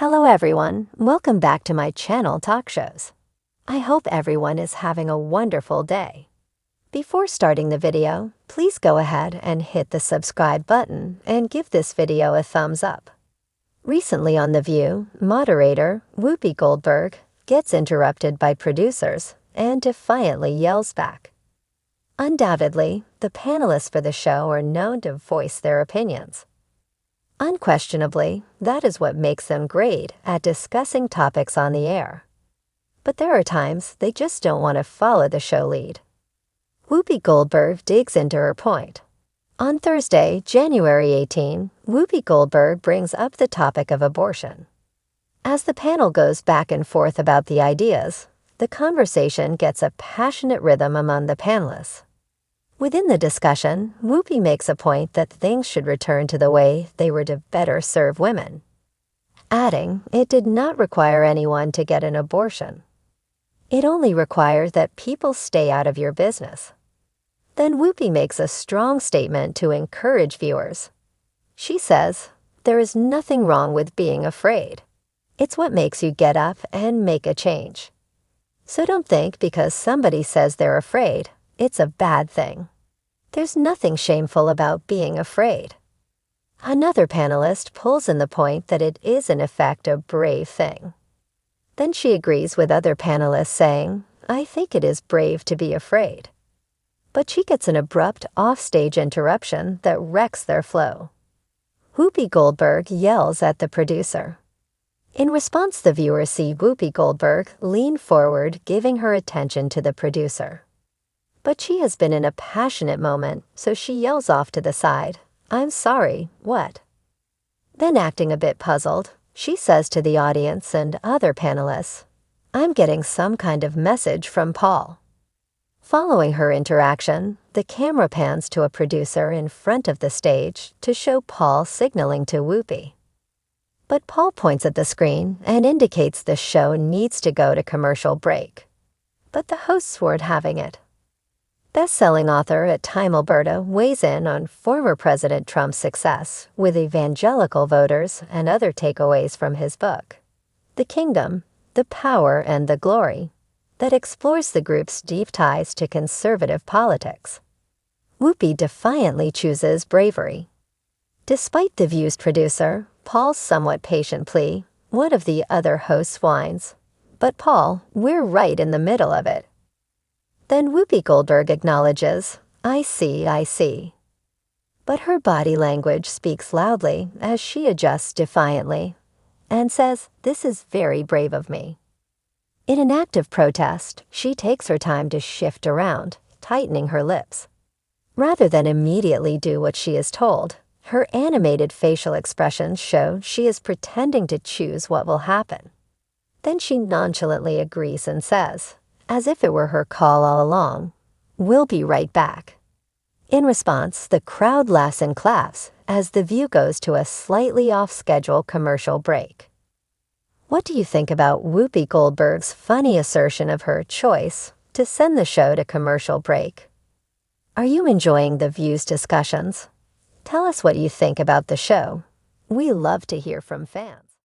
Hello everyone, welcome back to my channel Talk Shows. I hope everyone is having a wonderful day. Before starting the video, please go ahead and hit the subscribe button and give this video a thumbs up. Recently on The View, moderator Whoopi Goldberg gets interrupted by producers and defiantly yells back. Undoubtedly, the panelists for the show are known to voice their opinions. Unquestionably, that is what makes them great at discussing topics on the air. But there are times they just don't want to follow the show lead. Whoopi Goldberg digs into her point. On Thursday, January 18, Whoopi Goldberg brings up the topic of abortion. As the panel goes back and forth about the ideas, the conversation gets a passionate rhythm among the panelists. Within the discussion, Whoopi makes a point that things should return to the way they were to better serve women, adding it did not require anyone to get an abortion. It only required that people stay out of your business. Then Whoopi makes a strong statement to encourage viewers. She says, "There is nothing wrong with being afraid. It's what makes you get up and make a change. So don't think because somebody says they're afraid, it's a bad thing. There's nothing shameful about being afraid." Another panelist pulls in the point that it is in effect a brave thing. Then she agrees with other panelists saying, "I think it is brave to be afraid." But she gets an abrupt off-stage interruption that wrecks their flow. Whoopi Goldberg yells at the producer. In response, the viewers see Whoopi Goldberg lean forward, giving her attention to the producer. But she has been in a passionate moment, so she yells off to the side, "I'm sorry, what?" Then, acting a bit puzzled, she says to the audience and other panelists, "I'm getting some kind of message from Paul." Following her interaction, the camera pans to a producer in front of the stage to show Paul signaling to Whoopi. But Paul points at the screen and indicates the show needs to go to commercial break. But the hosts weren't having it. Best-selling author at Time Alberta weighs in on former President Trump's success with evangelical voters and other takeaways from his book, The Kingdom, the Power and the Glory, that explores the group's deep ties to conservative politics. Whoopi defiantly chooses bravery. Despite The View's producer, Paul's somewhat patient plea, one of the other hosts whines, "But Paul, we're right in the middle of it." Then Whoopi Goldberg acknowledges, I see. But her body language speaks loudly as she adjusts defiantly and says, "This is very brave of me." In an act of protest, she takes her time to shift around, tightening her lips. Rather than immediately do what she is told, her animated facial expressions show she is pretending to choose what will happen. Then she nonchalantly agrees and says, as if it were her call all along, "We'll be right back." In response, the crowd laughs and claps as The View goes to a slightly off-schedule commercial break. What do you think about Whoopi Goldberg's funny assertion of her choice to send the show to commercial break? Are you enjoying The View's discussions? Tell us what you think about the show. We love to hear from fans.